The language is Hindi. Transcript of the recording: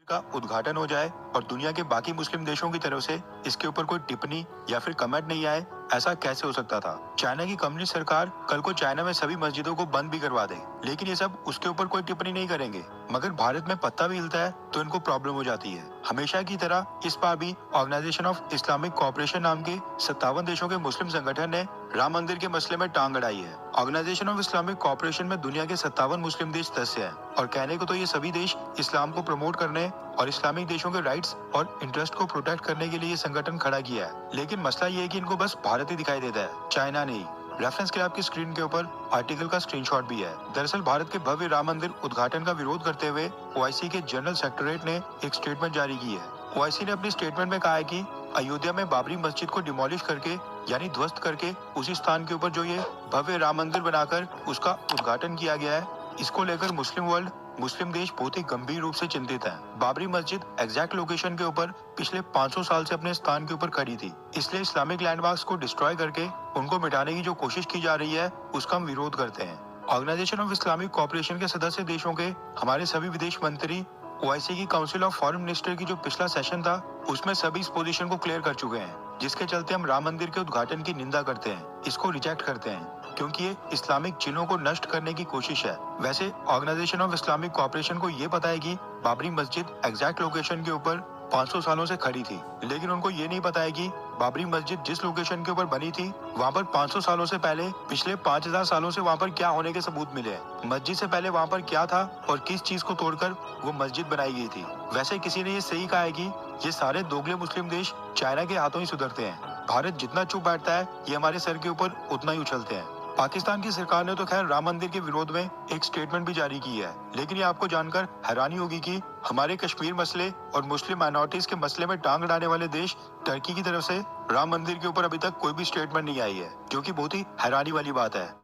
का उद्घाटन हो जाए और दुनिया के बाकी मुस्लिम देशों की तरफ से इसके ऊपर कोई टिप्पणी या फिर कमेंट नहीं आए, ऐसा कैसे हो सकता था। चाइना की कम्युनिस्ट सरकार कल को चाइना में सभी मस्जिदों को बंद भी करवा दे, लेकिन ये सब उसके ऊपर कोई टिप्पणी नहीं करेंगे। मगर भारत में पत्ता भी हिलता है तो इनको प्रॉब्लम हो जाती है। हमेशा की तरह इस बार भी ऑर्गेनाइजेशन ऑफ इस्लामिक कोऑपरेशन नाम के 57 देशों के मुस्लिम संगठन ने राम मंदिर के मसले में टांग अड़ाई है। ऑर्गेनाइजेशन ऑफ इस्लामिक कोऑपरेशन में दुनिया के 57 मुस्लिम देश सदस्य हैं और कहने को तो ये सभी देश इस्लाम को प्रमोट करने और इस्लामिक देशों के राइट्स और इंटरेस्ट को प्रोटेक्ट करने के लिए ये संगठन खड़ा किया है। लेकिन मसला ये है कि इनको बस भारत ही दिखाई देता है, चाइना नहीं। रेफरेंस के लिए आपकी स्क्रीन के ऊपर आर्टिकल का स्क्रीनशॉट भी है। दरअसल भारत के भव्य राम मंदिर उद्घाटन का विरोध करते हुए ओआईसी के जनरल सेक्रेटरीट ने एक स्टेटमेंट जारी की है। ओआईसी ने अपनी स्टेटमेंट में कहा है कि अयोध्या में बाबरी मस्जिद को डिमोलिश करके यानी ध्वस्त करके उसी स्थान के ऊपर जो ये भव्य राम मंदिर बनाकर उसका उद्घाटन किया गया है, इसको लेकर मुस्लिम वर्ल्ड, मुस्लिम देश बहुत ही गंभीर रूप से चिंतित हैं। बाबरी मस्जिद एग्जैक्ट लोकेशन के ऊपर पिछले 500 साल से अपने स्थान के ऊपर खड़ी थी, इसलिए इस्लामिक लैंडमार्क्स को डिस्ट्रॉय करके उनको मिटाने की जो कोशिश की जा रही है उसका हम विरोध करते हैं। ऑर्गेनाइजेशन ऑफ इस्लामिक कोऑपरेशन के सदस्य देशों के हमारे सभी विदेश मंत्री ओआईसी की काउंसिल ऑफ फॉरेन मिनिस्टर की जो पिछला सेशन था उसमें सभी इस पोजीशन को क्लियर कर चुके हैं, जिसके चलते हम राम मंदिर के उद्घाटन की निंदा करते हैं, इसको रिजेक्ट करते हैं क्योंकि ये इस्लामिक चिन्हों को नष्ट करने की कोशिश है। वैसे ऑर्गेनाइजेशन ऑफ इस्लामिक कोऑपरेशन को ये पता है कि बाबरी मस्जिद एग्जैक्ट लोकेशन के ऊपर 500 सालों से खड़ी थी, लेकिन उनको ये नहीं पता है कि बाबरी मस्जिद जिस लोकेशन के ऊपर बनी थी वहाँ पर 500 सालों से पहले पिछले 5000 सालों से वहाँ पर क्या होने के सबूत मिले हैं। मस्जिद से पहले वहाँ पर क्या था और किस चीज को तोड़कर वो मस्जिद बनाई गई थी। वैसे किसी ने ये सही कहा है कि ये सारे दोगले मुस्लिम देश चाइना के हाथों ही सुधरते हैं। भारत जितना चुप बैठता है ये हमारे सर के ऊपर उतना ही उछलते हैं। पाकिस्तान की सरकार ने तो खैर राम मंदिर के विरोध में एक स्टेटमेंट भी जारी की है, लेकिन ये आपको जानकर हैरानी होगी कि हमारे कश्मीर मसले और मुस्लिम माइनॉरिटीज के मसले में टांग अड़ाने वाले देश टर्की की तरफ से राम मंदिर के ऊपर अभी तक कोई भी स्टेटमेंट नहीं आई है, जो कि बहुत ही हैरानी वाली बात है।